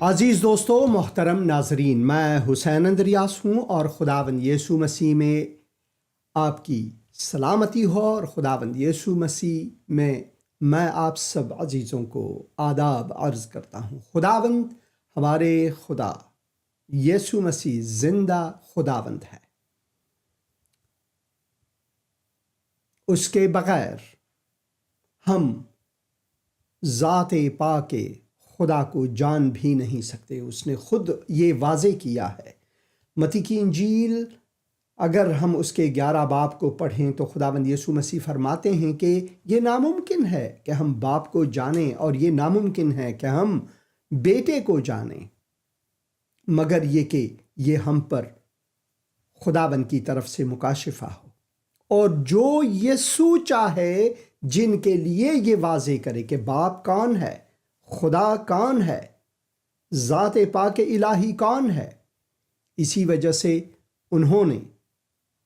عزیز دوستو، محترم ناظرین، میں حسین اندریاس ہوں اور خداوند یسوع مسیح میں آپ کی سلامتی ہو، اور خداوند یسوع مسیح میں آپ سب عزیزوں کو آداب عرض کرتا ہوں۔ خداوند ہمارے خدا یسوع مسیح زندہ خداوند ہے، اس کے بغیر ہم ذات پاک خدا کو جان بھی نہیں سکتے۔ اس نے خود یہ واضح کیا ہے۔ متی کی انجیل اگر ہم اس کے 11 باب کو پڑھیں تو خداوند یسوع مسیح فرماتے ہیں کہ یہ ناممکن ہے کہ ہم باپ کو جانیں، اور یہ ناممکن ہے کہ ہم بیٹے کو جانیں، مگر یہ کہ یہ ہم پر خداوند کی طرف سے مکاشفہ ہو، اور جو یسوع چاہے جن کے لیے یہ واضح کرے کہ باپ کون ہے، خدا کون ہے، ذات پاک الہی کون ہے۔ اسی وجہ سے انہوں نے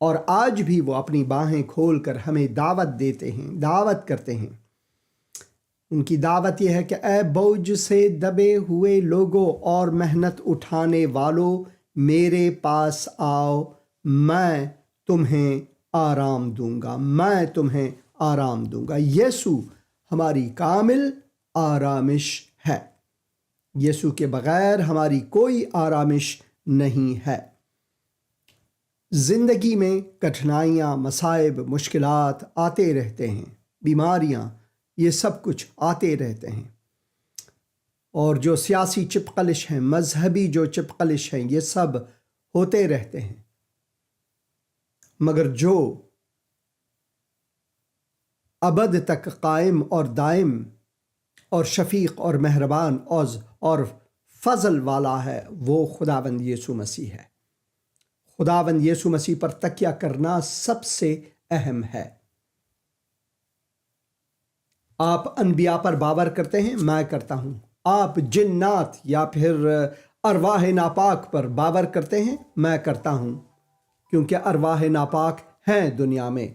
اور آج بھی وہ اپنی باہیں کھول کر ہمیں دعوت دیتے ہیں، دعوت کرتے ہیں۔ ان کی دعوت یہ ہے کہ اے بوجھ سے دبے ہوئے لوگوں اور محنت اٹھانے والوں، میرے پاس آؤ، میں تمہیں آرام دوں گا، میں تمہیں آرام دوں گا۔ یسوع ہماری کامل آرامش ہے۔ یسوع کے بغیر ہماری کوئی آرامش نہیں ہے۔ زندگی میں کٹھنائیاں، مصائب، مشکلات آتے رہتے ہیں، بیماریاں، یہ سب کچھ آتے رہتے ہیں، اور جو سیاسی چپقلش ہیں، مذہبی جو چپقلش ہیں، یہ سب ہوتے رہتے ہیں، مگر جو ابد تک قائم اور دائم اور شفیق اور مہربان اور فضل والا ہے، وہ خداوند یسوع مسیح ہے۔ خداوند یسوع مسیح پر تکیہ کرنا سب سے اہم ہے۔ آپ انبیاء پر باور کرتے ہیں؟ میں کرتا ہوں۔ آپ جنات یا پھر ارواح ناپاک پر باور کرتے ہیں؟ میں کرتا ہوں، کیونکہ ارواح ناپاک ہیں دنیا میں۔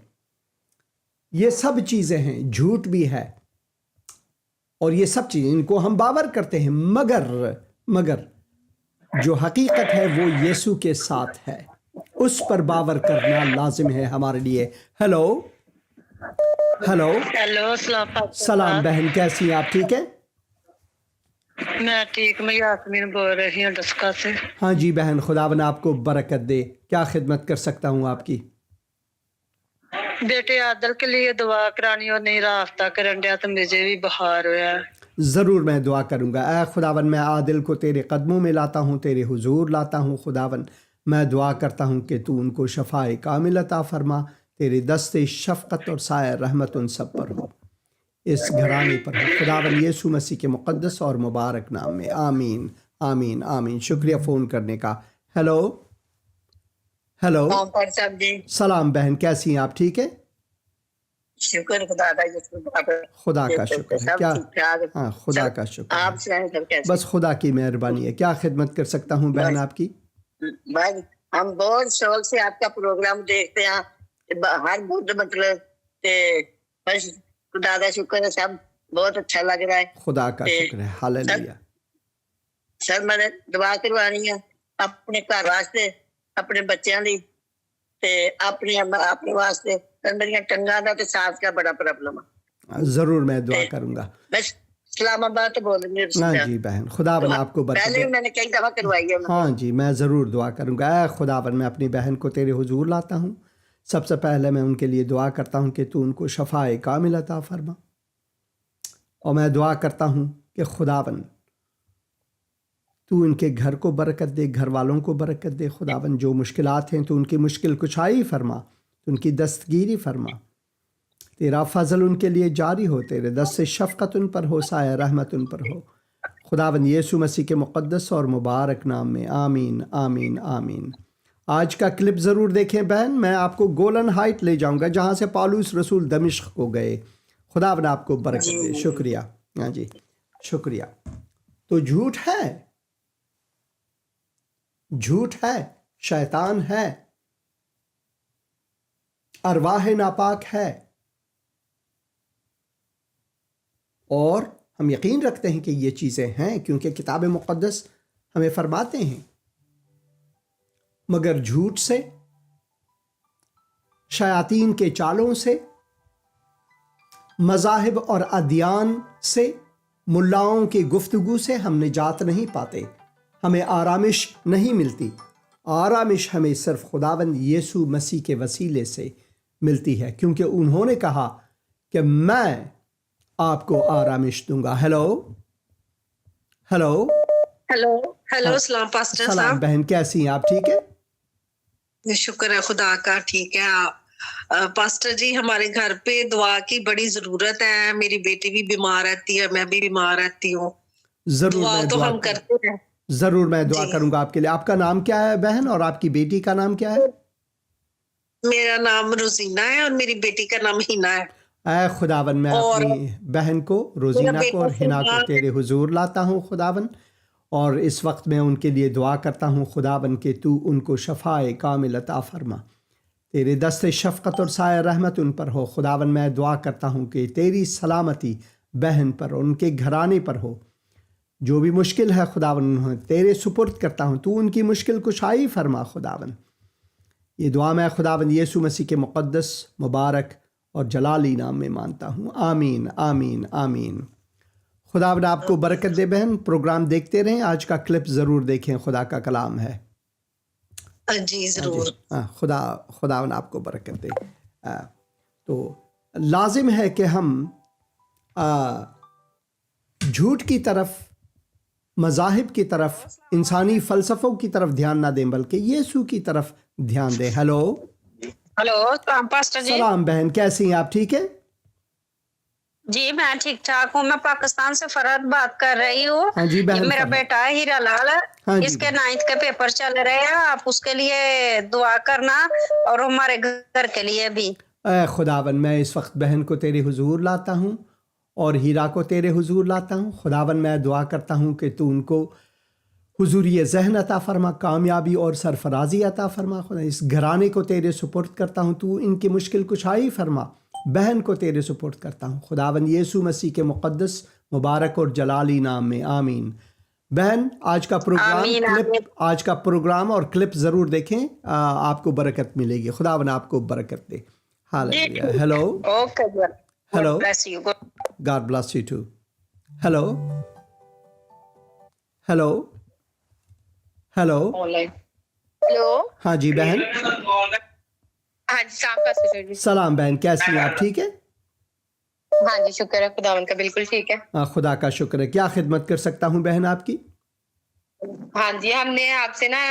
یہ سب چیزیں ہیں، جھوٹ بھی ہے، اور یہ سب چیزیں ان کو ہم باور کرتے ہیں، مگر جو حقیقت ہے وہ یسوع کے ساتھ ہے، اس پر باور کرنا لازم ہے ہمارے لیے۔ ہیلو سلام بہن، کیسی ہیں آپ؟ ٹھیک ہے؟ میں ٹھیک، میں یاسمین بول رہی ہوں ڈسکا سے۔ ہاں جی بہن، خداوند آپ کو برکت دے۔ کیا خدمت کر سکتا ہوں آپ کی؟ بیٹے عادل کے لیے دعا کرانی اور نہیں رابطہ کرن دیا تو مجھے بھی بخار ہوا۔ ضرور میں دعا کروں گا۔ اے خداوند، میں عادل کو تیرے قدموں میں لاتا ہوں، تیرے حضور لاتا ہوں۔ خداوند میں دعا کرتا ہوں کہ تو ان کو شفائے کامل عطا فرما، تیرے دست شفقت اور سایہ رحمت ان سب پر ہو، اس گھرانے پر ہو، خداوند یسوع مسیح کے مقدس اور مبارک نام میں، آمین آمین آمین۔ شکریہ فون کرنے کا۔ ہیلو سلام بہن، کیسی ہیں آپ؟ ٹھیک ہے؟ شکر خدا کا، خدا کا شکر ہے۔ کیا؟ ہاں، خدا کا شکر ہے۔ آپ سے بس خدا کی مہربانی ہے۔ کیا خدمت کر سکتا ہوں بہن آپ کی؟ بس ہم بہت شوق سے آپ کا پروگرام دیکھتے ہیں، ہر بدھ مطلب بس خدا کا شکر ہے، سب بہت اچھا لگ رہا ہے۔ خدا کا شکر ہے، ہاللیلویا۔ سر میں نے دعا کروانی ہے اپنے گھر واسطے، اپنے بچیاں دی تے اپنے واسطے۔ میری ٹنگاں دا تے سانس کا بڑا پرابلم ہے۔ ضرور میں دعا کروں گا۔ بس اسلام آباد بول رہی ہوں۔ ہاں جی بہن، خداوند آپ کو برکت دے۔ پہلے بھی میں نے کئی دفعہ کروائی ہے۔ ہاں جی، میں ضرور دعا کروں گا۔ اے خداوند، میں اپنی بہن کو تیرے حضور لاتا ہوں۔ سب سے پہلے میں ان کے لیے دعا کرتا ہوں کہ تو ان کو شفائے کامل عطا فرما، اور میں دعا کرتا ہوں کہ خداوند تو ان کے گھر کو برکت دے، گھر والوں کو برکت دے۔ خداوند جو مشکلات ہیں تو ان کی مشکل کشائی فرما، تو ان کی دستگیری فرما، تیرا فضل ان کے لیے جاری ہو، تیرے دست شفقت ان پر ہو، سایہ رحمت ان پر ہو، خداوند یسوع مسیح کے مقدس اور مبارک نام میں، آمین آمین آمین۔ آج کا کلپ ضرور دیکھیں بہن۔ میں آپ کو گولن ہائٹ لے جاؤں گا، جہاں سے پالوس رسول دمشق کو گئے۔ خداوند آپ کو برکت دے۔ شکریہ، ہاں جی شکریہ۔ تو جھوٹ ہے، جھوٹ ہے، شیطان ہے، ارواح ناپاک ہے، اور ہم یقین رکھتے ہیں کہ یہ چیزیں ہیں، کیونکہ کتاب مقدس ہمیں فرماتے ہیں، مگر جھوٹ سے، شیاطین کے چالوں سے، مذاہب اور ادیان سے، ملاؤں کی گفتگو سے ہم نجات نہیں پاتے، ہمیں آرامش نہیں ملتی۔ آرامش ہمیں صرف خداوند یسوع مسیح کے وسیلے سے ملتی ہے، کیونکہ انہوں نے کہا کہ میں آپ کو آرامش دوں گا۔ ہیلو ہیلو ہیلو ہیلو، السلام پاسٹر سلام صاحب۔ بہن، کیسی ہیں آپ؟ ٹھیک ہے؟ شکر ہے خدا کا، ٹھیک ہے۔ پاسٹر جی، ہمارے گھر پہ دعا کی بڑی ضرورت ہے، میری بیٹی بھی بیمار رہتی ہے، میں بھی بیمار رہتی ہوں۔ ضرور دعا میں تو دعا ہم کرتے ہیں ضرور میں دعا جی۔ کروں گا آپ کے لیے۔ آپ کا نام کیا ہے بہن، اور آپ کی بیٹی کا نام کیا ہے؟ میرا نام روزینہ ہے اور میری بیٹی کا نام ہینا ہے۔ اے خداون، میں اور اپنی بہن کو، میرا روزینہ کو بیٹا اور ہنا کو سلمان تیرے حضور لاتا ہوں خداون، اور اس وقت میں ان کے لیے دعا کرتا ہوں خداون کہ تو ان کو شفائے کامل عطا فرما، تیرے دست شفقت اور سایہ رحمت ان پر ہو خداون۔ میں دعا کرتا ہوں کہ تیری سلامتی بہن پر، ان کے گھرانے پر ہو، جو بھی مشکل ہے خداون انہیں تیرے سپرد کرتا ہوں، تو ان کی مشکل کشائی فرما خداون۔ یہ دعا میں خداوند یسوع مسیح کے مقدس، مبارک اور جلالی نام میں مانتا ہوں، آمین آمین آمین۔ خداوند آپ کو برکت دے بہن، پروگرام دیکھتے رہیں، آج کا کلپ ضرور دیکھیں، خدا کا کلام ہے۔ جی ضرور۔ خداوند آپ کو برکت دے۔ تو لازم ہے کہ ہم جھوٹ کی طرف، مذاہب کی طرف، انسانی فلسفوں کی طرف دھیان نہ دیں، بلکہ یسوع کی طرف دھیان دیں۔ ہیلو ہلو، السلام پاسٹر جی۔ سلام بہن، کیسی ہیں آپ؟ ٹھیک ہے؟ جی میں ٹھیک ٹھاک ہوں، میں پاکستان سے فرحت بات کر رہی ہوں۔ ہاں جی بہن یہ میرا فرحت۔ بیٹا ہے ہیرا لال، ہاں جی اس کے بہن۔ 9th کے پیپر چل رہے ہیں، آپ اس کے لیے دعا کرنا اور ہمارے گھر کے لیے بھی۔ اے خداون، میں اس وقت بہن کو تیرے حضور لاتا ہوں اور ہیرا کو تیرے حضور لاتا ہوں خداون۔ میں دعا کرتا ہوں کہ تو ان کو حضوری ذہن عطا فرما، کامیابی اور سرفرازی عطا فرما خدا۔ اس گھرانے کو تیرے سپرد کرتا ہوں، تو ان کی مشکل کشائی فرما۔ بہن کو تیرے سپرد کرتا ہوں خداون یسوع مسیح کے مقدس، مبارک اور جلالی نام میں، آمین۔ بہن آج کا پروگرام آمین آمین۔ آج کا پروگرام اور کلپ ضرور دیکھیں، آپ کو برکت ملے گی، خداون آپ کو برکت دے۔ ہاللویہ۔ ہیلو اوکے جی، hello, bless you. God bless you too. Hello hello hello hello, ہاں جی بہن، ہاں جی سلام پاسٹر جی۔ سلام بہن، کیسی ہیں آپ؟ ٹھیک ہے؟ ہاں جی شکر ہے خداوند کا، بالکل ٹھیک ہے۔ خدا کا شکر ہے۔ کیا خدمت کر سکتا ہوں بہن آپ کی؟ ہاں جی، ہم نے آپ سے نا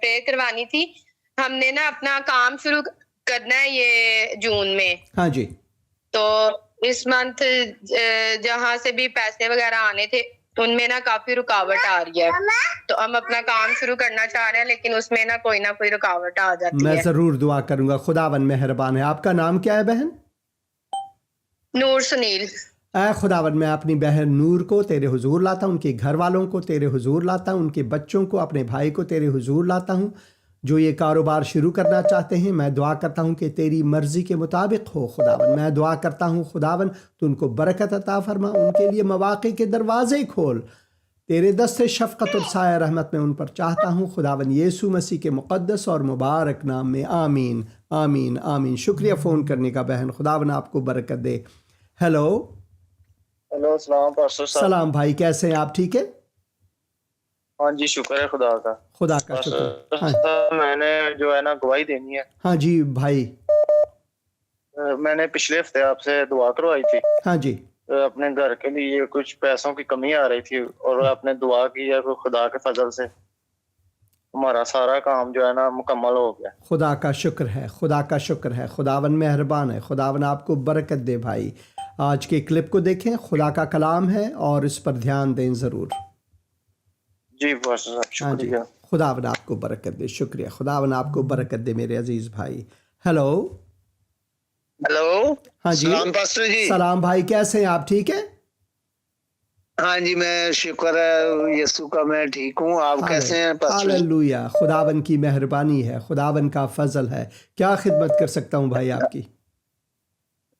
پریئر کروانی تھی۔ ہم نے نا اپنا کام شروع کرنا ہے یہ جون میں، ہاں جی تو اس منتھ جہاں سے بھی پیسے وغیرہ آنے تھے ان میں نا کافی رکاوٹ آ رہی ہے، تو ہم اپنا کام شروع کرنا چاہ رہے ہیں لیکن اس میں نا کوئی رکاوٹ آ جاتی میں ہے۔ ضرور دعا کروں گا، خداون مہربان ہے۔ آپ کا نام کیا ہے بہن؟ نور سنیل۔ اے خداون، میں اپنی بہن نور کو تیرے حضور لاتا ہوں، ان کے گھر والوں کو تیرے حضور لاتا ہوں، ان کے بچوں کو، اپنے بھائی کو تیرے حضور لاتا ہوں، جو یہ کاروبار شروع کرنا چاہتے ہیں۔ میں دعا کرتا ہوں کہ تیری مرضی کے مطابق ہو خداون۔ میں دعا کرتا ہوں خداون تو ان کو برکت عطا فرما، ان کے لیے مواقع کے دروازے کھول، تیرے دست شفقت اور سایہ رحمت میں ان پر چاہتا ہوں خداون یسوع مسیح کے مقدس اور مبارک نام میں، آمین آمین آمین۔ شکریہ فون کرنے کا بہن، خداون آپ کو برکت دے۔ ہیلو ہیلو، السلام پاسٹر صاحب۔ سلام بھائی، کیسے ہیں آپ؟ ٹھیک ہے؟ ہاں جی شکر ہے خدا کا۔ خدا کا شکر۔ ہاں پاسٹر میں نے جو ہے نا گواہی دینی ہے۔ ہاں جی بھائی۔ میں نے پچھلے ہفتے آپ سے دعا کروائی تھی، ہاں جی اپنے گھر کے لیے کچھ پیسوں کی کمی آ رہی تھی، اور آپ نے دعا کی ہے، خدا کے فضل سے ہمارا سارا کام جو ہے نا مکمل ہو گیا۔ خدا کا شکر ہے، خدا کا شکر ہے، خداون مہربان ہے، خداون آپ کو برکت دے بھائی۔ آج کے کلپ کو دیکھیں، خدا کا کلام ہے اور اس پر دھیان دیں ضرور۔ جی پاسٹر صاحب ہاں جی، شکریہ۔ خداون آپ کو برکت دے، شکریہ، خداون آپ کو برکت دے میرے عزیز بھائی۔ ہیلو ہیلو، ہاں جی سلام پاسٹر جی۔ سلام بھائی، کیسے ہیں آپ؟ ٹھیک ہے؟ ہاں جی میں شکر ہے یسوع کا، میں ٹھیک ہوں۔ آپ کیسے ہیں پاسٹر جی؟ ہاللویہ، خداون کی مہربانی ہے، خداون کا فضل ہے۔ کیا خدمت کر سکتا ہوں بھائی آپ کی؟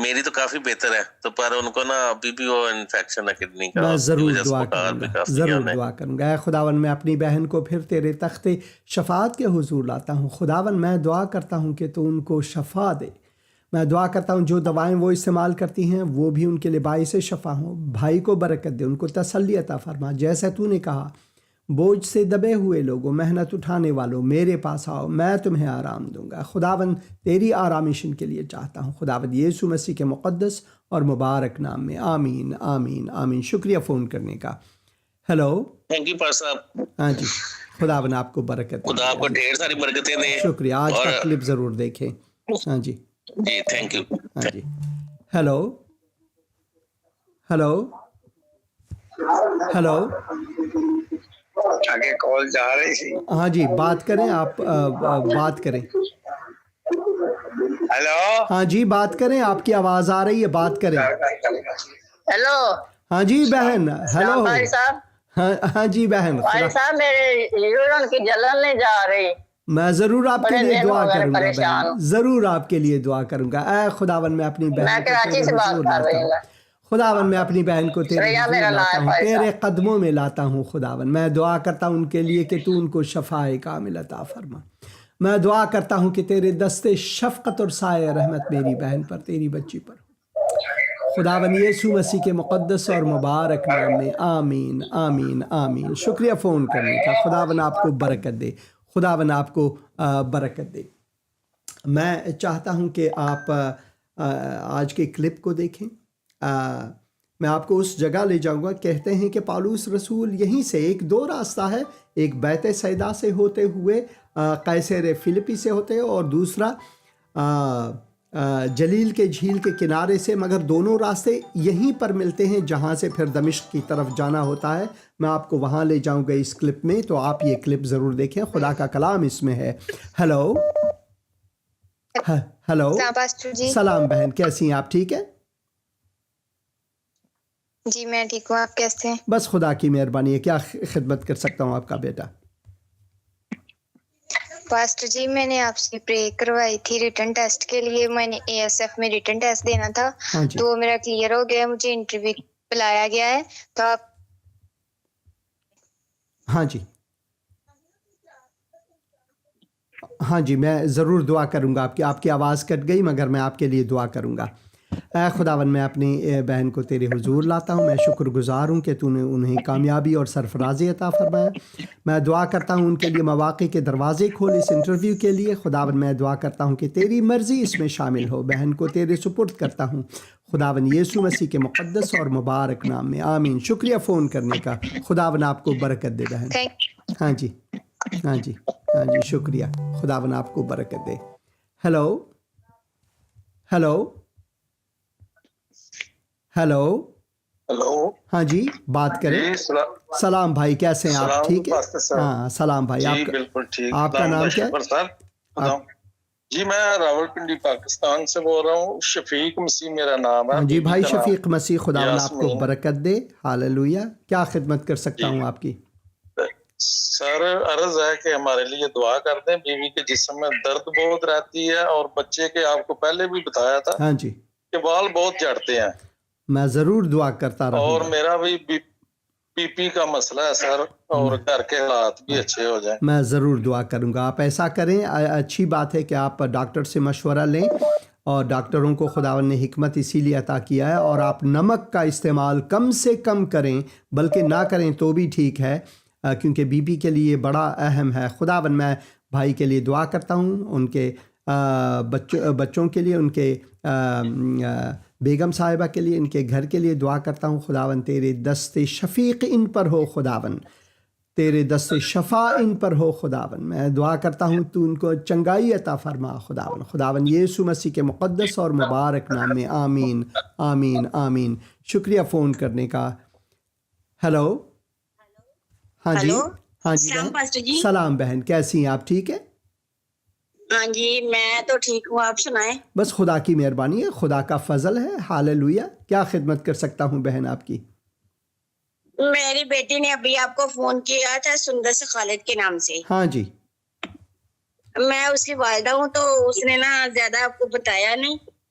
میری تو کافی بہتر ہے تو پر ان کو نا ابھی بھی وہ انفیکشن ہے کڈنی کا. میں ضرور دعا کروں گا، ضرور دعا کروں گا. اے خداون میں اپنی بہن کو پھر تیرے تخت شفاعت کے حضور لاتا ہوں. خداون میں دعا کرتا ہوں کہ تو ان کو شفا دے. میں دعا کرتا ہوں جو دوائیں وہ استعمال کرتی ہیں وہ بھی ان کے لیے باعث شفا ہوں. بھائی کو برکت دے، ان کو تسلی عطا فرما. جیسے تو نے کہا بوجھ سے دبے ہوئے لوگوں، محنت اٹھانے والوں، میرے پاس آؤ، میں تمہیں آرام دوں گا. خداون تیری آرامش ان کے لیے چاہتا ہوں. خداون یسوع مسیح کے مقدس اور مبارک نام میں، آمین آمین آمین. شکریہ فون کرنے کا. ہیلو. تھینک یو پاسٹر صاحب. ہاں جی، خداون آپ کو برکت دے. خدا آپ کو ڈھیر ساری برکتیں دے. شکریہ. آج کا کلپ ضرور دیکھیں. ہاں جی جی تھینک یو. ہاں جی. Hello hello hello. آگے کال جا رہی تھی. ہاں جی بات کریں آپ، بات کریں. ہیلو. ہاں جی بات کریں، آپ کی آواز آ رہی ہے، بات کریں. ہیلو ہاں جی بہن. ہیلو. بھائی صاحب. ہاں جی بہن. بھائی صاحب میرے یورین کی جلن نہیں جا رہی. میں ضرور آپ کے بڑے لیے دن دعا ہو گئے کروں گا پریشان بہن، ضرور آپ کے لیے دعا کروں گا. اے خداون میں اپنی میں بہن کو کراچی تیرے سے بات حضور کر لاتا رہی ہوں. ہوں. خداون میں اپنی بہن کو تیرے شریعہ حضور میرا لاتا نام ہوں، ہے تیرے قدموں میں لاتا ہوں. خداون میں دعا کرتا ہوں ان کے لیے کہ تو ان کو شفائے کامل عطا فرما. میں دعا کرتا ہوں کہ تیرے دستے شفقت اور سایہ رحمت میری بہن پر، تیری بچی پر ہو. خداون یسوع مسیح کے مقدس اور مبارک نام میں، آمین آمین آمین. شکریہ فون کرنے کا. خداون آپ کو برکت دے، خداون آپ کو برکت دے. میں چاہتا ہوں کہ آپ آج کے کلپ کو دیکھیں. میں آپ کو اس جگہ لے جاؤں گا. کہتے ہیں کہ پالوس رسول یہیں سے ایک دو راستہ ہے، ایک بیت سیدا سے ہوتے ہوئے قیصر فلپی سے ہوتے اور دوسرا جلیل کے جھیل کے کنارے سے، مگر دونوں راستے یہیں پر ملتے ہیں جہاں سے پھر دمشق کی طرف جانا ہوتا ہے. میں آپ کو وہاں لے جاؤں گا اس کلپ میں، تو آپ یہ کلپ ضرور دیکھیں. خدا کا کلام اس میں ہے. Hello hello. سلام بہن، کیسی ہیں آپ؟ ٹھیک ہے جی میں ٹھیک ہوں، آپ کیسے ہیں؟ بس خدا کی مہربانی ہے. کیا خدمت کر سکتا ہوں آپ کا بیٹا؟ پاسٹر جی میں نے آپ سے پرے کروائی تھی ریٹن ٹیسٹ کے لیے. میں نے اے ایس ایف میں ریٹن ٹیسٹ دینا تھا. ہاں جی. تو وہ میرا کلیئر ہو گیا، مجھے انٹرویو بلایا گیا ہے. تو آپ ہاں جی ہاں جی میں ضرور دعا کروں گا. آپ کی آواز کٹ گئی مگر میں آپ کے لیے دعا کروں گا. اے خداون میں اپنی بہن کو تیرے حضور لاتا ہوں. میں شکر گزار ہوں کہ تو نے انہیں کامیابی اور سرفرازی عطا فرمایا. میں دعا کرتا ہوں ان کے لیے مواقع کے دروازے کھول اس انٹرویو کے لیے. خداون میں دعا کرتا ہوں کہ تیری مرضی اس میں شامل ہو. بہن کو تیرے سپرد کرتا ہوں خداون یسوع مسیح کے مقدس اور مبارک نام میں، آمین. شکریہ فون کرنے کا. خداون آپ کو برکت دے بہن. ہاں جی ہاں جی ہاں جی شکریہ. خداون آپ کو برکت دے. Hello hello hello. ہیلو. ہاں جی بات کریں. سلام بھائی، کیسے ہیں آپ؟ ٹھیک ہے. ہاں سلام بھائی. جی بالکل ٹھیک. آپ کا نام کیا ہے؟ جی میں راول پنڈی پاکستان سے بول رہا ہوں. شفیق مسیح میرا نام ہے. ہاں جی بھائی شفیق مسیح، خداوند آپ کو برکت دے. ہاللویا. کیا خدمت کر سکتا ہوں آپ کی؟ سر عرض ہے کہ ہمارے لیے دعا کر دیں. بیوی کے جسم میں درد بہت رہتی ہے اور بچے کے آپ کو پہلے بھی بتایا تھا ہاں جی کہ بال بہت جھڑتے ہیں. میں ضرور دعا کرتا رہوں گا. اور میرا بھی بی پی کا مسئلہ ہے سر، اور گھر کے حالات بھی اچھے ہو جائیں. میں ضرور دعا کروں گا. آپ ایسا کریں، اچھی بات ہے کہ آپ ڈاکٹر سے مشورہ لیں، اور ڈاکٹروں کو خداوند نے حکمت اسی لیے عطا کیا ہے. اور آپ نمک کا استعمال کم سے کم کریں، بلکہ نہ کریں تو بھی ٹھیک ہے، کیونکہ بی پی کے لیے بڑا اہم ہے. خداوند میں بھائی کے لیے دعا کرتا ہوں، ان کے بچوں کے لیے، ان کے بیگم صاحبہ کے لیے، ان کے گھر کے لیے دعا کرتا ہوں. خداوند تیرے دست شفیق ان پر ہو. خداوند تیرے دست شفا ان پر ہو. خداوند میں دعا کرتا ہوں تو ان کو چنگائی عطا فرما. خداوند یسوع مسیح کے مقدس اور مبارک نام میں، آمین آمین آمین. شکریہ فون کرنے کا. ہیلو. ہاں جی ہاں جی سلام بہن، کیسی ہیں آپ؟ ٹھیک ہے. ہاں جی میں تو ٹھیک ہوں، آپ سنائیں. بس خدا کی مہربانی ہے، خدا کا فضل ہے. ہاللویا. کیا خدمت کر سکتا ہوں بہن آپ کی؟ میری بیٹی نے ابھی آپ کو فون کیا تھا سندر سے خالد کے نام سے. ہاں جی. میں اس کی والدہ ہوں، تو اس نے نا زیادہ آپ کو بتایا نہیں.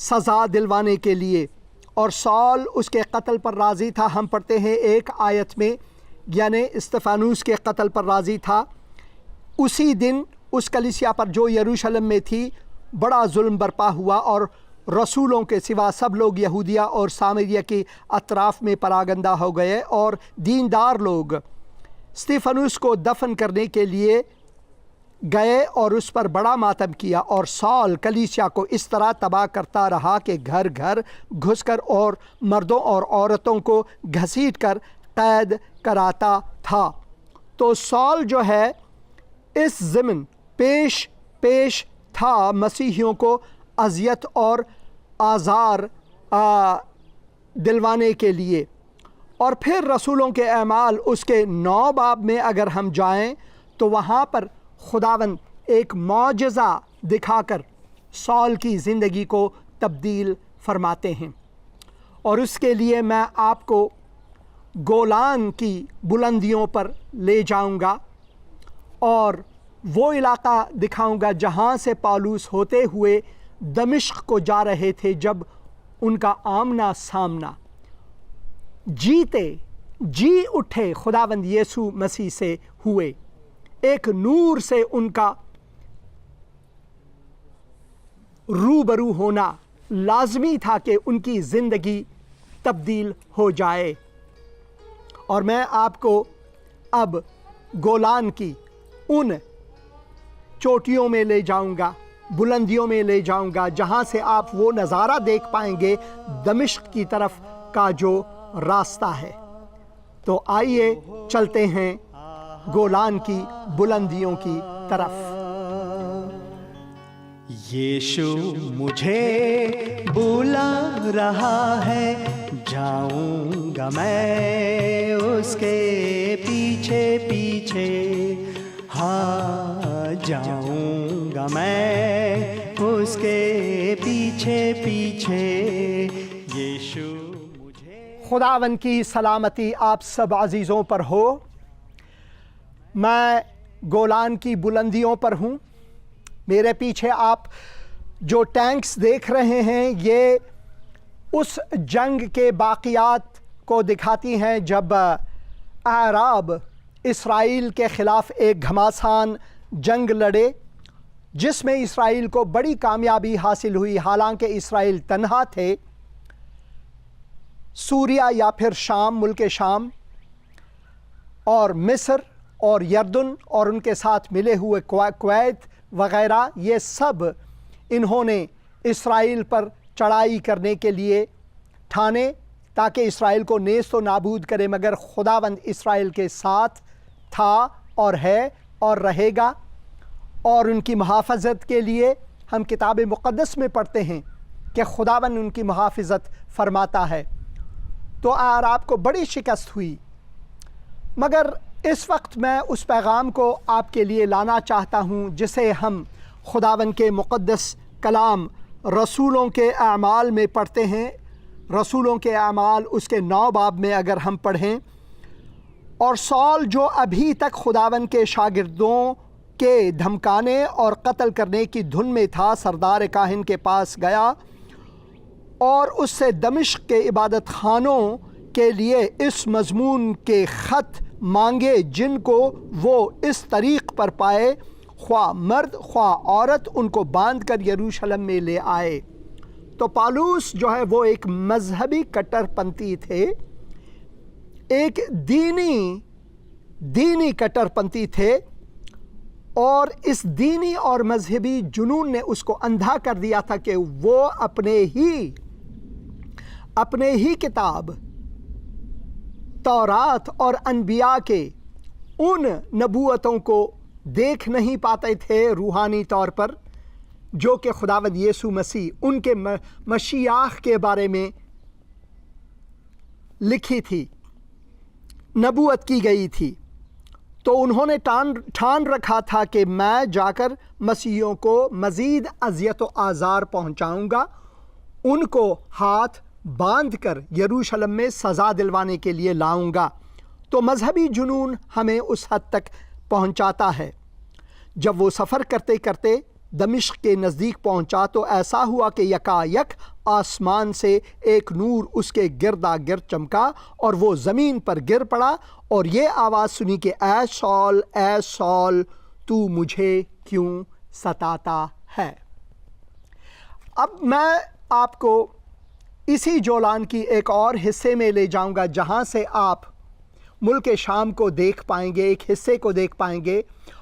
سزا دلوانے کے لیے، اور سال اس کے قتل پر راضی تھا۔ ہم پڑھتے ہیں ایک آیت میں، یعنی استفانوس کے قتل پر راضی تھا۔ اسی دن اس کلیسیا پر جو یروشلم میں تھی بڑا ظلم برپا ہوا، اور رسولوں کے سوا سب لوگ یہودیہ اور سامریہ کے اطراف میں پراگندہ ہو گئے، اور دیندار لوگ استفانوس کو دفن کرنے کے لیے گئے اور اس پر بڑا ماتم کیا، اور سال کلیسیا کو اس طرح تباہ کرتا رہا کہ گھر گھر گھس کر اور مردوں اور عورتوں کو گھسیٹ کر قید کراتا تھا۔ تو سال جو ہے اس ضمن پیش تھا مسیحیوں کو اذیت اور آزار دلوانے کے لیے۔ اور پھر رسولوں کے اعمال اس کے 9 باب میں اگر ہم جائیں تو وہاں پر خداوند ایک معجزہ دکھا کر سال کی زندگی کو تبدیل فرماتے ہیں، اور اس کے لیے میں آپ کو گولان کی بلندیوں پر لے جاؤں گا اور وہ علاقہ دکھاؤں گا جہاں سے پالوس ہوتے ہوئے دمشق کو جا رہے تھے، جب ان کا آمنا سامنا جی اٹھے خداوند یسوع مسیح سے ہوئے۔ ایک نور سے ان کا روبرو ہونا لازمی تھا کہ ان کی زندگی تبدیل ہو جائے۔ اور میں آپ کو اب گولان کی ان چوٹیوں میں لے جاؤں گا، بلندیوں میں لے جاؤں گا، جہاں سے آپ وہ نظارہ دیکھ پائیں گے دمشق کی طرف کا جو راستہ ہے۔ تو آئیے چلتے ہیں گولان کی بلندیوں کی طرف۔ یشو مجھے بلا رہا ہے، جاؤں گا میں اس کے پیچھے پیچھے، ہاں جاؤں گا میں اس کے پیچھے پیچھے۔ یشو خداوند کی سلامتی آپ سب عزیزوں پر ہو۔ میں گولان کی بلندیوں پر ہوں۔ میرے پیچھے آپ جو ٹینکس دیکھ رہے ہیں یہ اس جنگ کے باقیات کو دکھاتی ہیں جب اعراب اسرائیل کے خلاف ایک گھماسان جنگ لڑے، جس میں اسرائیل کو بڑی کامیابی حاصل ہوئی۔ حالانکہ اسرائیل تنہا تھے، سوریہ یا پھر شام، ملک شام اور مصر اور یردن اور ان کے ساتھ ملے ہوئے کویت وغیرہ، یہ سب انہوں نے اسرائیل پر چڑھائی کرنے کے لیے ٹھانے تاکہ اسرائیل کو نیست و نابود کرے، مگر خداوند اسرائیل کے ساتھ تھا اور ہے اور رہے گا۔ اور ان کی محافظت کے لیے ہم کتاب مقدس میں پڑھتے ہیں کہ خداوند ان کی محافظت فرماتا ہے۔ تو اعراب کو بڑی شکست ہوئی، مگر اس وقت میں اس پیغام کو آپ کے لیے لانا چاہتا ہوں جسے ہم خداوند کے مقدس کلام رسولوں کے اعمال میں پڑھتے ہیں۔ رسولوں کے اعمال اس کے 9 باب میں اگر ہم پڑھیں، اور سال جو ابھی تک خداوند کے شاگردوں کے دھمکانے اور قتل کرنے کی دھن میں تھا، سردار کاہن کے پاس گیا اور اس سے دمشق کے عبادت خانوں کے لیے اس مضمون کے خط مانگے جن کو وہ اس طریق پر پائے، خواہ مرد خواہ عورت، ان کو باندھ کر یروشلم میں لے آئے۔ تو پالوس جو ہے وہ ایک مذہبی کٹر پنتھی تھے، ایک دینی کٹر پنتھی تھے، اور اس دینی اور مذہبی جنون نے اس کو اندھا کر دیا تھا کہ وہ اپنے ہی کتاب تورات اور انبیاء کے ان نبوتوں کو دیکھ نہیں پاتے تھے روحانی طور پر، جو کہ خداوند یسوع مسیح ان کے مشیاخ کے بارے میں لکھی تھی، نبوت کی گئی تھی۔ تو انہوں نے ٹھان رکھا تھا کہ میں جا کر مسیحیوں کو مزید اذیت و آزار پہنچاؤں گا، ان کو ہاتھ باندھ کر یروشلم میں سزا دلوانے کے لیے لاؤں گا۔ تو مذہبی جنون ہمیں اس حد تک پہنچاتا ہے۔ جب وہ سفر کرتے کرتے دمشق کے نزدیک پہنچا تو ایسا ہوا کہ یکایک آسمان سے ایک نور اس کے گردا گرد چمکا اور وہ زمین پر گر پڑا اور یہ آواز سنی کہ اے سول تو مجھے کیوں ستاتا ہے۔ اب میں آپ کو اسی جولان کی ایک اور حصے میں لے جاؤں گا جہاں سے آپ ملک شام کو دیکھ پائیں گے، ایک حصے کو دیکھ پائیں گے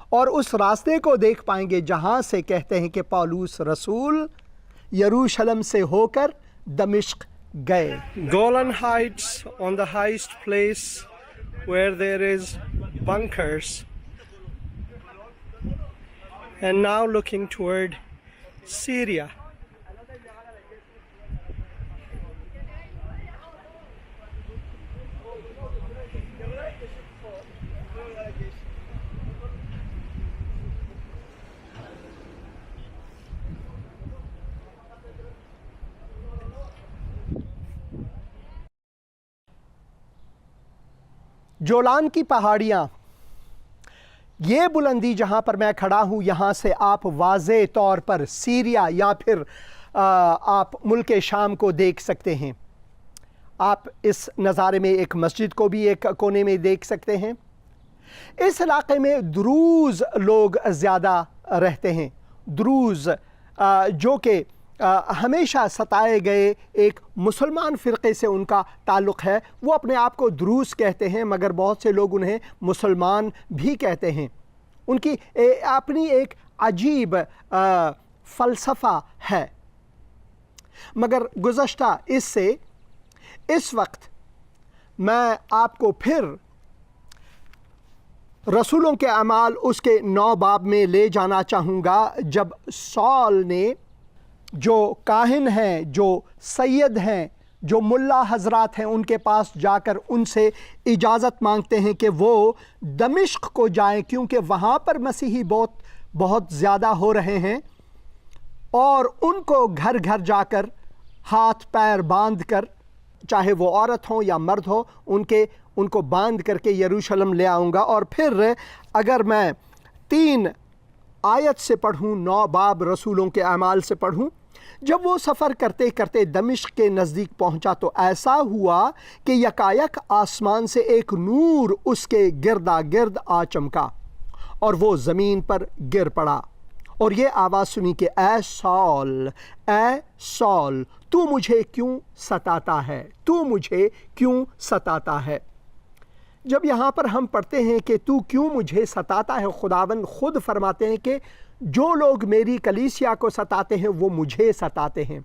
اور اس راستے کو دیکھ پائیں گے جہاں سے کہتے ہیں کہ پولس رسول یروشلم سے ہو کر دمشق گئے۔ Golan Heights on the highest place where there is bunkers, and now looking toward Syria. جولان کی پہاڑیاں، یہ بلندی جہاں پر میں کھڑا ہوں، یہاں سے آپ واضح طور پر سیریا یا پھر آپ ملک شام کو دیکھ سکتے ہیں۔ آپ اس نظارے میں ایک مسجد کو بھی ایک کونے میں دیکھ سکتے ہیں۔ اس علاقے میں دروز لوگ زیادہ رہتے ہیں، دروز جو کہ ہمیشہ ستائے گئے ایک مسلمان فرقے سے ان کا تعلق ہے۔ وہ اپنے آپ کو دروز کہتے ہیں مگر بہت سے لوگ انہیں مسلمان بھی کہتے ہیں۔ ان کی اپنی ایک عجیب فلسفہ ہے۔ مگر گزشتہ اس وقت میں آپ کو پھر رسولوں کے اعمال اس کے 9 باب میں لے جانا چاہوں گا، جب سال نے جو کاہن ہیں، جو سید ہیں، جو ملا حضرات ہیں، ان کے پاس جا کر ان سے اجازت مانگتے ہیں کہ وہ دمشق کو جائیں کیونکہ وہاں پر مسیحی بہت زیادہ ہو رہے ہیں، اور ان کو گھر گھر جا کر ہاتھ پیر باندھ کر، چاہے وہ عورت ہوں یا مرد ہو، ان کو باندھ کر کے یروشلم لے آؤں گا۔ اور پھر اگر میں 3 آیت سے پڑھوں، 9 باب رسولوں کے اعمال سے پڑھوں، جب وہ سفر کرتے کرتے دمشق کے نزدیک پہنچا تو ایسا ہوا کہ یکایک آسمان سے ایک نور اس کے گردا گرد آ چمکا اور وہ زمین پر گر پڑا اور یہ آواز سنی کہ اے سول تو مجھے کیوں ستاتا ہے، تو مجھے کیوں ستاتا ہے۔ جب یہاں پر ہم پڑھتے ہیں کہ تو کیوں مجھے ستاتا ہے، خداوند خود فرماتے ہیں کہ جو لوگ میری کلیسیا کو ستاتے ہیں وہ مجھے ستاتے ہیں۔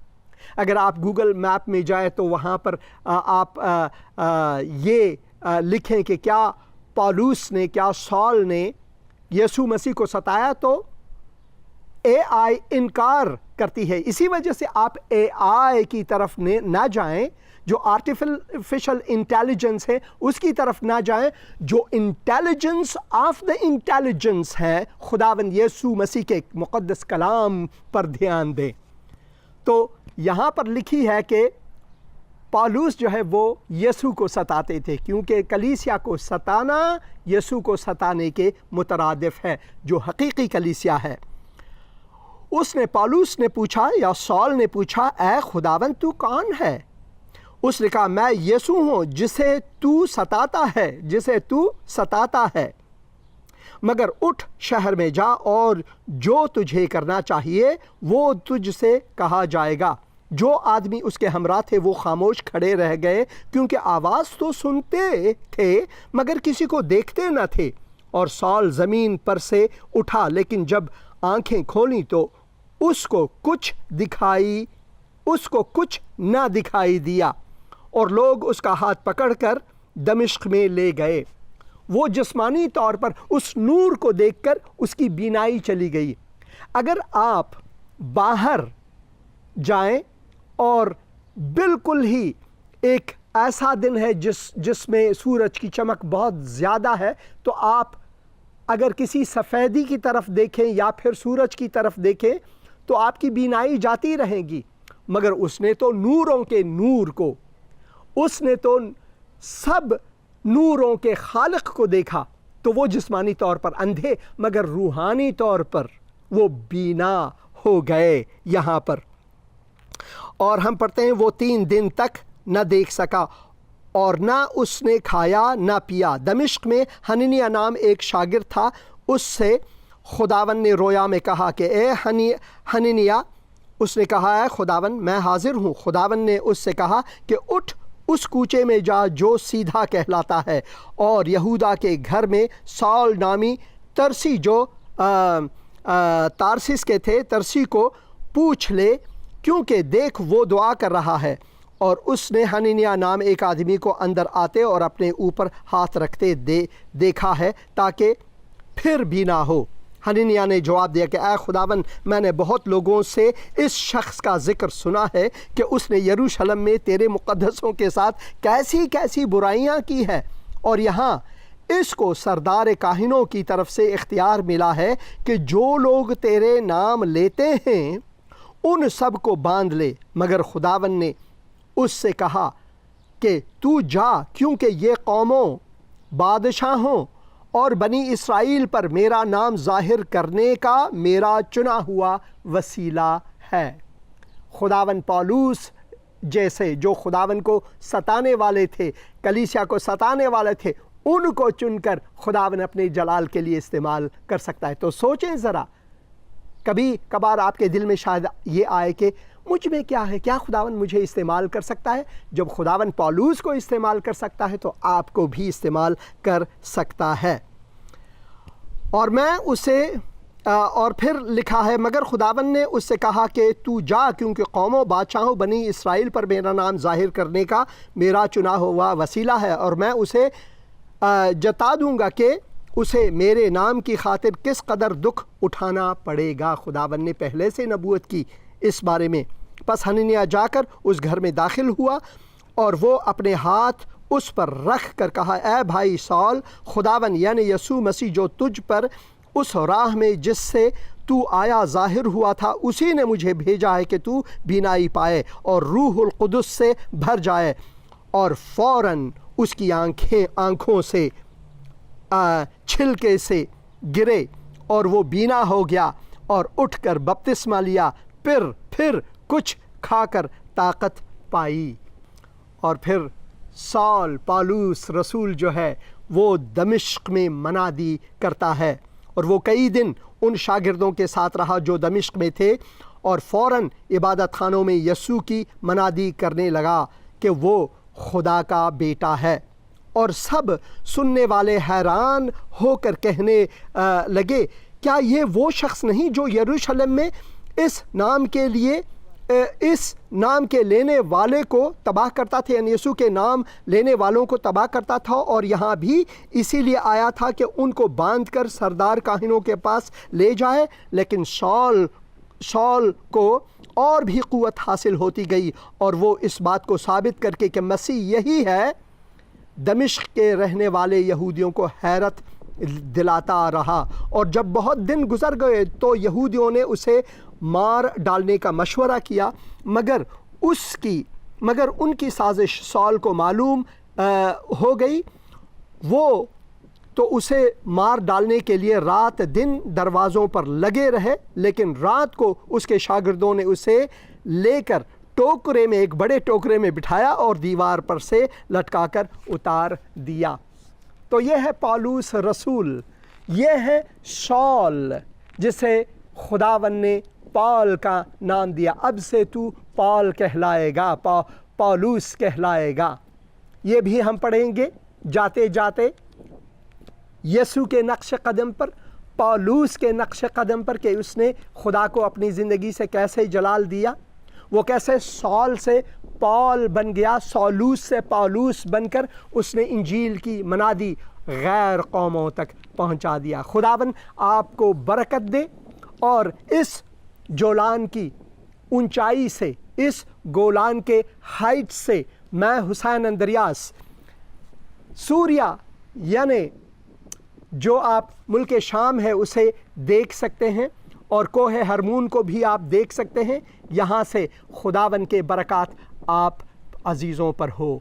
اگر آپ گوگل میپ میں جائیں تو وہاں پر آپ یہ لکھیں کہ کیا پولس نے، کیا سال نے یسوع مسیح کو ستایا، تو اے آئی انکار کرتی ہے۔ اسی وجہ سے آپ اے آئی کی طرف نہ جائیں، جو آرٹیفیشل انٹیلیجنس ہے اس کی طرف نہ جائیں، جو انٹیلیجنس آف دا انٹیلیجنس ہے، خداوند یسوع مسیح کے مقدس کلام پر دھیان دیں۔ تو یہاں پر لکھی ہے کہ پولس جو ہے وہ یسوع کو ستاتے تھے، کیونکہ کلیسیا کو ستانا یسوع کو ستانے کے مترادف ہے، جو حقیقی کلیسیا ہے۔ پولس نے پوچھا یا سال نے پوچھا، اے خداوند تو کون ہے؟ اس نے کہا، میں یسوع ہوں جسے تو ستاتا ہے، مگر اٹھ شہر میں جا اور جو تجھے کرنا چاہیے وہ تجھ سے کہا جائے گا۔ جو آدمی اس کے ہمراہ تھے وہ خاموش کھڑے رہ گئے، کیونکہ آواز تو سنتے تھے مگر کسی کو دیکھتے نہ تھے۔ اور سال زمین پر سے اٹھا، لیکن جب آنکھیں کھولیں تو اس کو کچھ نہ دکھائی دیا، اور لوگ اس کا ہاتھ پکڑ کر دمشق میں لے گئے۔ وہ جسمانی طور پر اس نور کو دیکھ کر اس کی بینائی چلی گئی۔ اگر آپ باہر جائیں اور بالکل ہی ایک ایسا دن ہے جس میں سورج کی چمک بہت زیادہ ہے، تو آپ اگر کسی سفیدی کی طرف دیکھیں یا پھر سورج کی طرف دیکھیں تو آپ کی بینائی جاتی رہے گی، مگر اس نے تو نوروں کے نور کو، اس نے تو سب نوروں کے خالق کو دیکھا، تو وہ جسمانی طور پر اندھے مگر روحانی طور پر وہ بینا ہو گئے یہاں پر. اور ہم پڑھتے ہیں وہ 3 دن تک نہ دیکھ سکا اور نہ اس نے کھایا نہ پیا. دمشق میں حننیہ نام ایک شاگرد تھا. اس سے خداوند نے رویا میں کہا کہ اے حننیہ. اس نے کہا اے خداوند میں حاضر ہوں. خداوند نے اس سے کہا کہ اٹھ اس کوچے میں جا جو سیدھا کہلاتا ہے اور یہودا کے گھر میں سال نامی ترسی جو تارسیس کے تھے ترسی کو پوچھ لے کیونکہ دیکھ وہ دعا کر رہا ہے. اور اس نے حننیہ نام ایک آدمی کو اندر آتے اور اپنے اوپر ہاتھ رکھتے دیکھا ہے تاکہ پھر بھی نہ ہو. حننیہ نے جواب دیا کہ اے خداوند میں نے بہت لوگوں سے اس شخص کا ذکر سنا ہے کہ اس نے یروشلم میں تیرے مقدسوں کے ساتھ کیسی کیسی برائیاں کی ہے اور یہاں اس کو سردار کاہنوں کی طرف سے اختیار ملا ہے کہ جو لوگ تیرے نام لیتے ہیں ان سب کو باندھ لے. مگر خداوند نے اس سے کہا کہ تو جا کیونکہ یہ قوموں بادشاہوں اور بنی اسرائیل پر میرا نام ظاہر کرنے کا میرا چنا ہوا وسیلہ ہے. خداوند پولس جیسے جو خداوند کو ستانے والے تھے کلیسیا کو ستانے والے تھے ان کو چن کر خداوند اپنے جلال کے لیے استعمال کر سکتا ہے. تو سوچیں ذرا کبھی کبھار آپ کے دل میں شاید یہ آئے کہ مجھ میں کیا ہے, کیا خداوند مجھے استعمال کر سکتا ہے؟ جب خداوند پولس کو استعمال کر سکتا ہے تو آپ کو بھی استعمال کر سکتا ہے. اور میں اسے اور پھر لکھا ہے مگر خداوند نے اس سے کہا کہ تو جا کیونکہ قوموں بادشاہوں بنی اسرائیل پر میرا نام ظاہر کرنے کا میرا چنا ہوا وسیلہ ہے اور میں اسے جتا دوں گا کہ اسے میرے نام کی خاطر کس قدر دکھ اٹھانا پڑے گا. خداوند نے پہلے سے نبوت کی اس بارے میں. پس حننیہ جا کر اس گھر میں داخل ہوا اور وہ اپنے ہاتھ اس پر رکھ کر کہا اے بھائی سال خداوند یعنی یسوع مسیح جو تجھ پر اس راہ میں جس سے تو آیا ظاہر ہوا تھا اسی نے مجھے بھیجا ہے کہ تو بینائی پائے اور روح القدس سے بھر جائے. اور فوراً اس کی آنکھوں سے چھلکے سے گرے اور وہ بینا ہو گیا اور اٹھ کر بپتسمہ لیا. پھر کچھ کھا کر طاقت پائی. اور پھر سال پالوس رسول جو ہے وہ دمشق میں منادی کرتا ہے اور وہ کئی دن ان شاگردوں کے ساتھ رہا جو دمشق میں تھے اور فوراً عبادت خانوں میں یسوع کی منادی کرنے لگا کہ وہ خدا کا بیٹا ہے. اور سب سننے والے حیران ہو کر کہنے لگے کیا یہ وہ شخص نہیں جو یروشلم میں اس نام کے لینے والے کو تباہ کرتا تھا, یعنی یسوع کے نام لینے والوں کو تباہ کرتا تھا اور یہاں بھی اسی لیے آیا تھا کہ ان کو باندھ کر سردار کاہنوں کے پاس لے جائے. لیکن شال کو اور بھی قوت حاصل ہوتی گئی اور وہ اس بات کو ثابت کر کے کہ مسیح یہی ہے دمشق کے رہنے والے یہودیوں کو حیرت دلاتا رہا. اور جب بہت دن گزر گئے تو یہودیوں نے اسے مار ڈالنے کا مشورہ کیا مگر ان کی سازش سال کو معلوم ہو گئی. وہ تو اسے مار ڈالنے کے لیے رات دن دروازوں پر لگے رہے لیکن رات کو اس کے شاگردوں نے اسے لے کر ایک بڑے ٹوکرے میں بٹھایا اور دیوار پر سے لٹکا کر اتار دیا. تو یہ ہے پالوس رسول, یہ ہے شال جسے خداوند نے پال کا نام دیا. اب سے تو پال کہلائے گا, پالوس کہلائے گا. یہ بھی ہم پڑھیں گے جاتے جاتے یسوع کے نقش قدم پر, پالوس کے نقش قدم پر کہ اس نے خدا کو اپنی زندگی سے کیسے جلال دیا, وہ کیسے سال سے پال بن گیا, سالوس سے پالوس بن کر اس نے انجیل کی منادی غیر قوموں تک پہنچا دیا. خداوند آپ کو برکت دے اور اس جولان کی اونچائی سے, اس گولان کے ہائٹ سے میں حسین اندریاس سوریا یعنی جو آپ ملک شام ہے اسے دیکھ سکتے ہیں اور کوہ ہرمون کو بھی آپ دیکھ سکتے ہیں. یہاں سے خداوند کے برکات آپ عزیزوں پر ہو.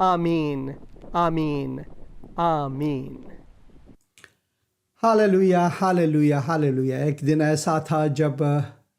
آمین آمین آمین. Hallelujah hallelujah hallelujah. ایک دن ایسا تھا جب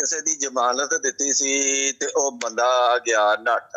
ਕਿਸੇ ਦੀ ਜ਼ਮਾਨਤ ਦਿੱਤੀ ਸੀ ਤੇ ਉਹ ਬੰਦਾ ਗਿਆ ਨੱਠ।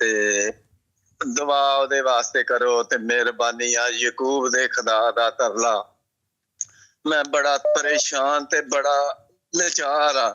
ਤੇ ਦੁਆ ਉਹਦੇ ਵਾਸਤੇ ਕਰੋ ਤੇ ਮਿਹਰਬਾਨੀ ਆ ਯਾਕੂਬ ਦੇ ਖੁਦਾ ਦਾ ਤਰਲਾ। ਮੈਂ ਬੜਾ ਪਰੇਸ਼ਾਨ ਤੇ ਬੜਾ ਲਾਚਾਰ ਆ,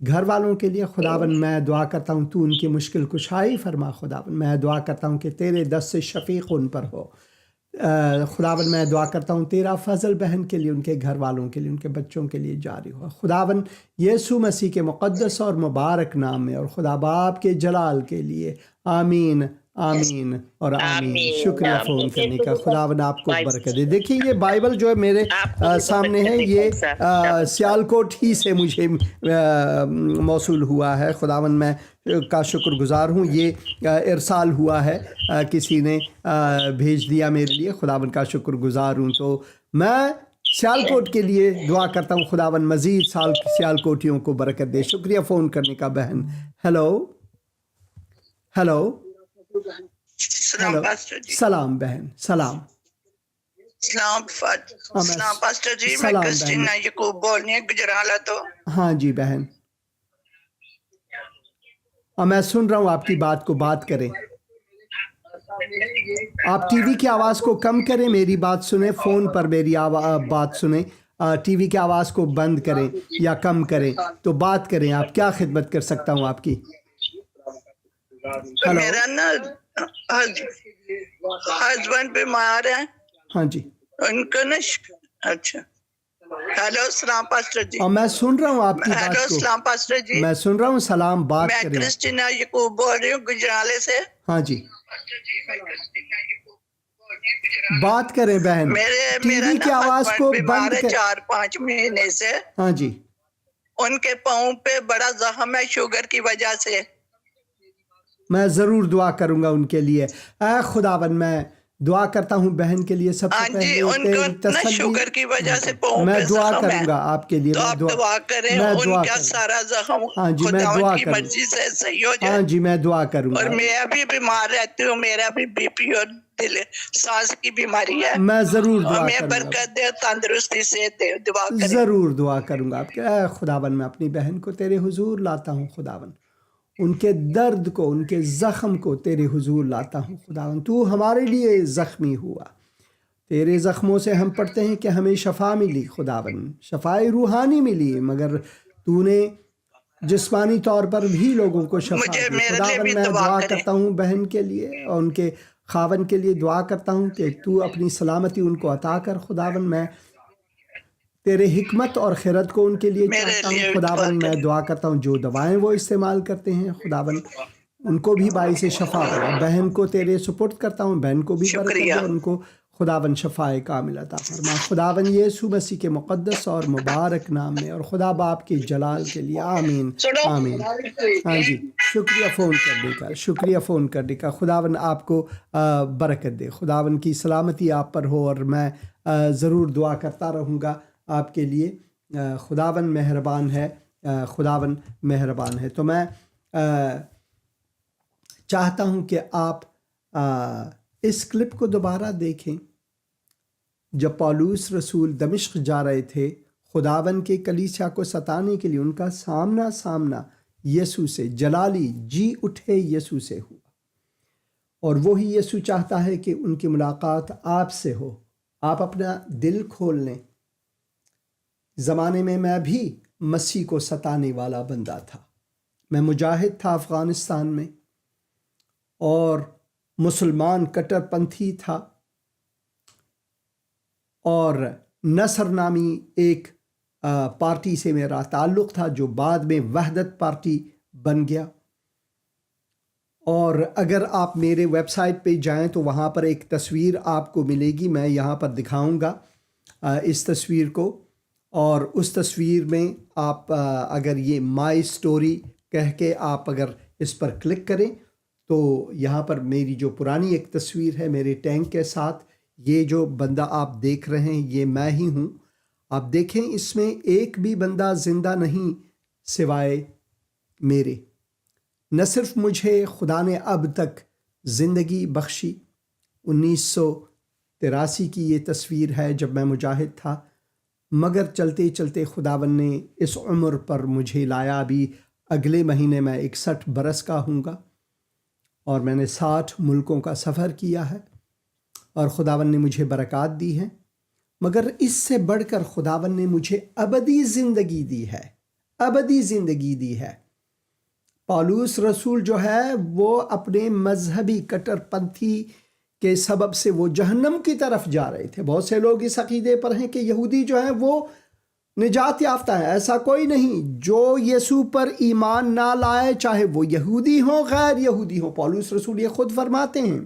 گھر والوں کے لیے خداوند میں دعا کرتا ہوں تو ان کی مشکل کشائی فرما خداوند. میں دعا کرتا ہوں کہ تیرے دست سے شفیق ان پر ہو. خداوند میں دعا کرتا ہوں تیرا فضل بہن کے لیے، ان کے گھر والوں کے لیے، ان کے بچوں کے لیے جاری ہو خداوند یسوع مسیح کے مقدس اور مبارک نام میں، اور خدا باپ کے جلال کے لیے. آمین آمین اور آمین. شکریہ فون کرنے کا. خداوند آپ کو برکت دے. دیکھیے یہ بائبل جو ہے میرے سامنے ہے، یہ سیالکوٹ ہی سے مجھے موصول ہوا ہے. خداوند میں کا شکر گزار ہوں. یہ ارسال ہوا ہے، کسی نے بھیج دیا میرے لیے. خداوند کا شکر گزار ہوں. تو میں سیالکوٹ کے لیے دعا کرتا ہوں خداوند مزید سیالکوٹیوں کو برکت دے. شکریہ فون کرنے کا بہن. Hello hello. سلام پاسٹر جی. سلام بہن. سلام. سلام پاسٹر جی. میں کرسٹینا یعقوب بول رہی ہوں گجرالہ تو. ہاں جی بہن، میں سن رہا ہوں آپ کی بات کو. بات کریں. آپ ٹی وی کی آواز کو کم کریں، میری بات سنیں. فون پر میری بات سنیں. ٹی وی کی آواز کو بند کریں یا کم کریں تو بات کریں. آپ کیا خدمت کر سکتا ہوں آپ کی؟ میرا نا ہسبینڈ بیمار ہے. ہاں جی. ان کو نا اچھا. ہیلو السلام پاسٹر جی. میں سن رہا ہوں آپ کی بات ہیلو کو. السلام پاسٹر جی. میں سن رہا ہوں. سلام. بات میں کریں. کرسٹینا یعقوب بول رہی ہوں گجرالے سے. ہاں جی. بات کریں بہن. ٹی وی کی آواز کو بند کریں. 4-5 مہینے سے. ہاں جی. ان کے پاؤں پہ بڑا زخم ہے شوگر کی وجہ سے. میں ضرور دعا کروں گا ان کے لیے. اے خداوند میں دعا کرتا ہوں بہن کے لیے. سب سے پہلے ان کو شوگر کی وجہ سے پاؤں میں پہ دعا زخم کروں گا آپ کے لیے. تو آپ دعا کریں ان کا سارا زخم خداوند کی مرضی سے صحیح ہو جائے. ہاں جی میں دعا کروں گا. اور میں بھی بیمار رہتی ہوں. میرا بھی بی پی اور دل سانس کی بیماری ہے. میں ضرور دعا ہمیں کروں گا. برکت دے، تندرستی سے دے. دعا کریں. ضرور دعا کروں گا آپ کے. اے خداوند میں اپنی بہن کو تیرے حضور لاتا ہوں خداوند. ان کے درد کو، ان کے زخم کو تیرے حضور لاتا ہوں خداوند. تو ہمارے لیے زخمی ہوا. تیرے زخموں سے ہم پڑھتے ہیں کہ ہمیں شفا ملی خداوند. شفائے روحانی ملی، مگر تو نے جسمانی طور پر بھی لوگوں کو شفا دی. خداوند میں دعا کرتا ہوں بہن کے لیے اور ان کے خاوند کے لیے. دعا کرتا ہوں کہ تو اپنی سلامتی ان کو عطا کر خداوند. میں تیرے حکمت اور خیرت کو ان کے لیے چاہتا ہوں خداوند. میں دعا کرتا ہوں جو دوائیں وہ استعمال کرتے ہیں خداوند ان کو بھی باعث شفا بنا. بہن کو تیرے سپرد کرتا ہوں. بہن کو بھی برکت دے، ان کو خداوند شفائے کامل عطا فرما. خداوند یسوع مسیح کے مقدس اور مبارک نام میں اور خدا باپ کے جلال کے لیے. آمین آمین. ہاں جی. شکریہ فون کرنے کا. شکریہ فون کرنے کا. خداوند آپ کو برکت دے. خداوند کی سلامتی آپ پر ہو. اور میں ضرور دعا کرتا رہوں گا آپ کے لیے. خداوند مہربان ہے. خداوند مہربان ہے. تو میں چاہتا ہوں کہ آپ اس کلپ کو دوبارہ دیکھیں. جب پولس رسول دمشق جا رہے تھے خداوند کے کلیسیا کو ستانے کے لیے، ان کا سامنا یسوع سے، جلالی جی اٹھے یسوع سے ہوا. اور وہی یسوع چاہتا ہے کہ ان کی ملاقات آپ سے ہو. آپ اپنا دل کھول لیں. زمانے میں بھی مسیح کو ستانے والا بندہ تھا. میں مجاہد تھا افغانستان میں، اور مسلمان کٹر پنتھی تھا، اور نصر نامی ایک پارٹی سے میرا تعلق تھا جو بعد میں وحدت پارٹی بن گیا. اور اگر آپ میرے ویب سائٹ پہ جائیں تو وہاں پر ایک تصویر آپ کو ملے گی. میں یہاں پر دکھاؤں گا اس تصویر کو. اور اس تصویر میں آپ اگر یہ مائی سٹوری کہہ کے آپ اگر اس پر کلک کریں تو یہاں پر میری جو پرانی ایک تصویر ہے میرے ٹینک کے ساتھ، یہ جو بندہ آپ دیکھ رہے ہیں یہ میں ہی ہوں. آپ دیکھیں اس میں ایک بھی بندہ زندہ نہیں سوائے میرے. نہ صرف مجھے خدا نے اب تک زندگی بخشی. 1983 کی یہ تصویر ہے جب میں مجاہد تھا، مگر چلتے چلتے خداوند نے اس عمر پر مجھے لایا. ابھی اگلے مہینے میں 61 برس کا ہوں گا، اور میں نے 60 ملکوں کا سفر کیا ہے، اور خداوند نے مجھے برکات دی ہیں. مگر اس سے بڑھ کر خداوند نے مجھے ابدی زندگی دی ہے. ابدی زندگی دی ہے۔ پالوس رسول جو ہے وہ اپنے مذہبی کٹر پنتھی کے سبب سے وہ جہنم کی طرف جا رہے تھے۔ بہت سے لوگ اس عقیدے پر ہیں کہ یہودی جو ہیں وہ نجات یافتہ ہے۔ ایسا کوئی نہیں۔ جو یسوع پر ایمان نہ لائے، چاہے وہ یہودی ہوں غیر یہودی ہوں، پالوس رسول یہ خود فرماتے ہیں،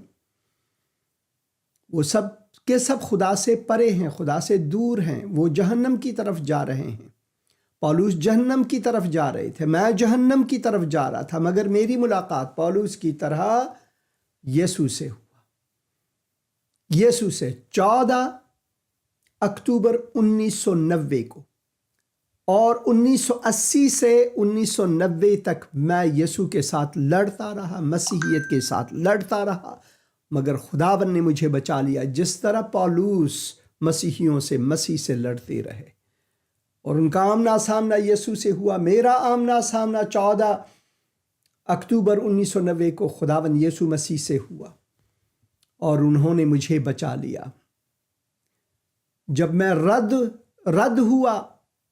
وہ سب کے سب خدا سے پرے ہیں، خدا سے دور ہیں، وہ جہنم کی طرف جا رہے ہیں۔ پالوس جہنم کی طرف جا رہے تھے، میں جہنم کی طرف جا رہا تھا، مگر میری ملاقات پالوس کی طرح یسوع سے ہوا۔ یسوع سے 14 اکتوبر 1990 کو، اور 1980 سے 1990 تک میں یسوع کے ساتھ لڑتا رہا، مسیحیت کے ساتھ لڑتا رہا، مگر خداوند نے مجھے بچا لیا، جس طرح پالوس مسیحیوں سے مسیح سے لڑتے رہے، اور ان کا آمنا سامنا یسوع سے ہوا۔ میرا آمنا سامنا 14 اکتوبر 1990 کو خداوند یسوع مسیح سے ہوا، اور انہوں نے مجھے بچا لیا۔ جب میں رد ہوا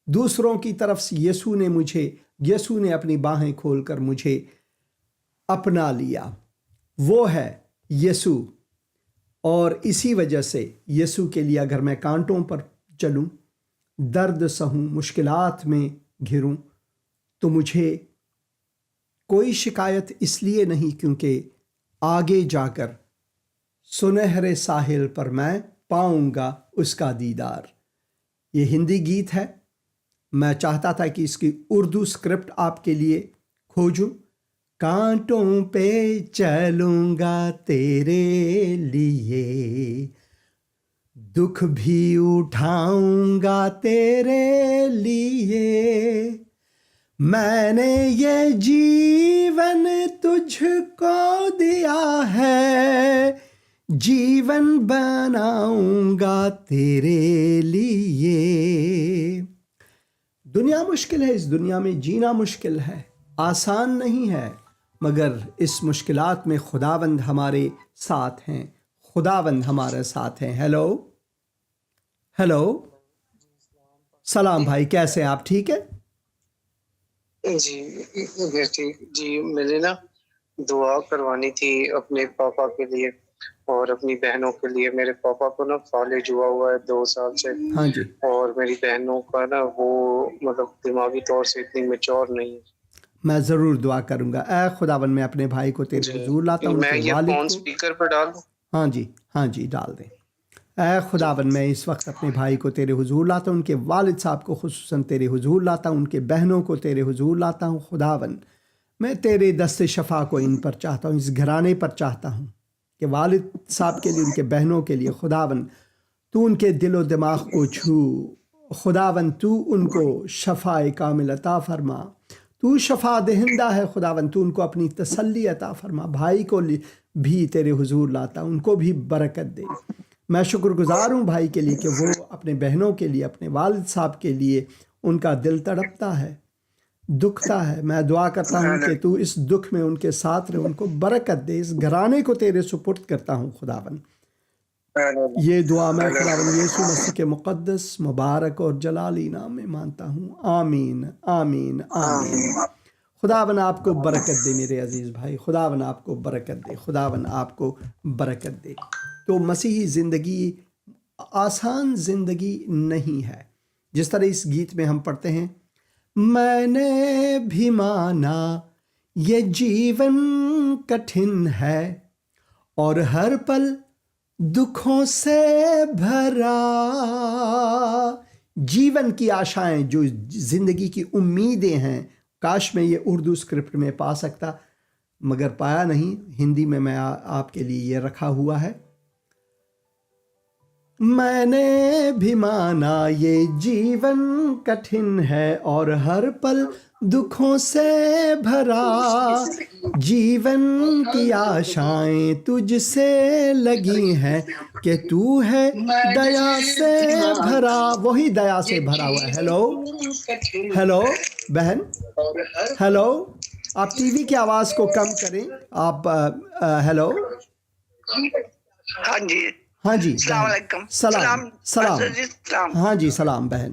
دوسروں کی طرف سے، یسوع نے اپنی باہیں کھول کر مجھے اپنا لیا۔ وہ ہے یسوع، اور اسی وجہ سے یسوع کے لیے اگر میں کانٹوں پر چلوں، درد سہوں، مشکلات میں گھروں، تو مجھے کوئی شکایت اس لیے نہیں کیونکہ آگے جا کر سنہرے ساحل پر میں پاؤں گا اس کا دیدار۔ یہ ہندی گیت ہے، میں چاہتا تھا کہ اس کی اردو سکرپٹ آپ کے لیے کھوجوں۔ کانٹوں پہ چلوں گا تیرے لیے، دکھ بھی اٹھاؤں گا تیرے لیے، میں نے یہ جیون تجھ کو دیا ہے، جیون بناؤں گا تیرے لیے۔ دنیا مشکل ہے، اس دنیا میں جینا مشکل ہے، آسان نہیں ہے، مگر اس مشکلات میں خداوند ہمارے ساتھ ہیں، خداوند ہمارے ساتھ ہیں۔ ہیلو، سلام بھائی، کیسے آپ؟ ٹھیک ہے جی مجھے نا دعا کروانی تھی اپنے پاپا کے لیے اور اپنی بہنوں کے لیے۔ میرے پاپا کو نا فالج ہوا ہے 2 سال سے، ہاں جی، اور میری بہنوں کا نا وہ مطلب دماغی طور سے اتنی میچور نہیں ہے۔ میں ضرور دعا کروں گا۔ اے خداوند، میں اپنے بھائی کو تیرے حضور لاتا ہوں، میں یہ فون سپیکر پر ڈال دوں؟ ہاں جی ڈال دیں۔ اے خداوند، میں اس وقت اپنے بھائی کو تیرے حضور لاتا ہوں، ان کے والد صاحب کو خصوصاً تیرے حضور لاتا ہوں، ان کے بہنوں کو تیرے حضور لاتا ہوں۔ خداوند، میں تیرے دست شفا کو ان پر چاہتا ہوں، اس گھرانے پر چاہتا ہوں کہ والد صاحب کے لیے، ان کے بہنوں کے لیے خداوند تو ان کے دل و دماغ کو چھو، خداوند تو ان کو شفا کامل عطا فرما، تو شفا دہندہ ہے خداوند، تو ان کو اپنی تسلی عطا فرما۔ بھائی کو بھی تیرے حضور لاتا ہوں، ان کو بھی برکت دے۔ میں شکر گزار ہوں بھائی کے لیے کہ وہ اپنے بہنوں کے لیے، اپنے والد صاحب کے لیے ان کا دل تڑپتا ہے، دکھتا ہے۔ میں دعا کرتا ہوں کہ تو اس دکھ میں ان کے ساتھ رہے، ان کو برکت دے۔ اس گھرانے کو تیرے سپرد کرتا ہوں خداوند۔ یہ دعا میں خداوند یسوع مسیح کے مقدس، مبارک اور جلالی نام میں مانتا ہوں، آمین آمین آمین۔ خداوند آپ کو برکت دے میرے عزیز بھائی، خداوند آپ کو برکت دے، خداوند آپ کو برکت دے۔ تو مسیحی زندگی آسان زندگی نہیں ہے، جس طرح اس گیت میں ہم پڑھتے ہیں، میں نے بھی مانا یہ جیون کٹھن ہے اور ہر پل دکھوں سے بھرا۔ جیون کی آشائیں، جو زندگی کی امیدیں ہیں، کاش میں یہ اردو اسکرپٹ میں پا سکتا، مگر پایا نہیں۔ ہندی میں آپ کے لیے یہ رکھا ہوا ہے۔ میں نے بھی مانا یہ جیون کٹھن ہے اور ہر پل دکھوں سے بھرا، جیون کی آشائیں تجھ سے لگی ہیں کہ تو ہے دیا سے بھرا۔ وہی دیا سے بھرا ہوا ہے۔ ہیلو بہن، ہیلو، آپ ٹی وی کی آواز کو کم کریں آپ۔ ہیلو، ہاں جی، ہاں جی، السلام علیکم۔ سلام، ہاں جی، سلام بہن۔